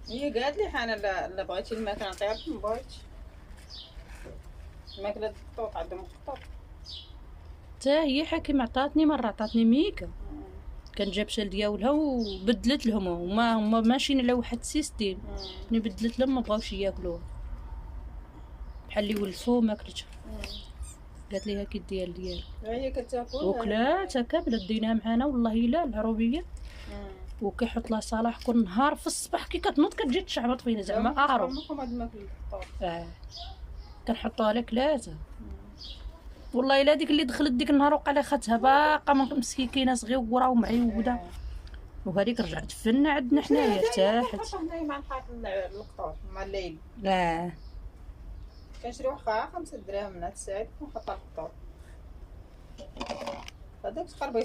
هي قالت لي حنا لا بغيتي الماكله نعطيها ما بغيتش. الماكله الطوط عندهم الطوط. حتى هي حكيم عطاتني مره، عطاتني ميكا كان جاب شال ديالها وبدلت لهم، هما ماشيين على واحد السيستيم. ملي بدلت لهم ما بغاوش ياكلوها، بحال اللي ولفوه ما كلتها. قالت لي هاكي ديال هي كتاكل وكلاتها كامله ديناها معانا والله الا العروبيه. وكيحط لها صلاح كل نهار في الصباح كي كتنوض كتجي تشعبط فينا زعما اعرف. هاد الماكله الطوط كنحطوها لك ثلاثه. والله الا ديك اللي دخلت ديك النهار وقع لها خاتها باقا مسكينه صغيره ومعيوده، وهذيك رجعت فينا عندنا حنايا ارتاحت. هنايا مع نحط القطوط مع الليل. لا كنشري واحد 5 دراهم من هاد الساعه ونحطها في القطوط هذاك تقريبا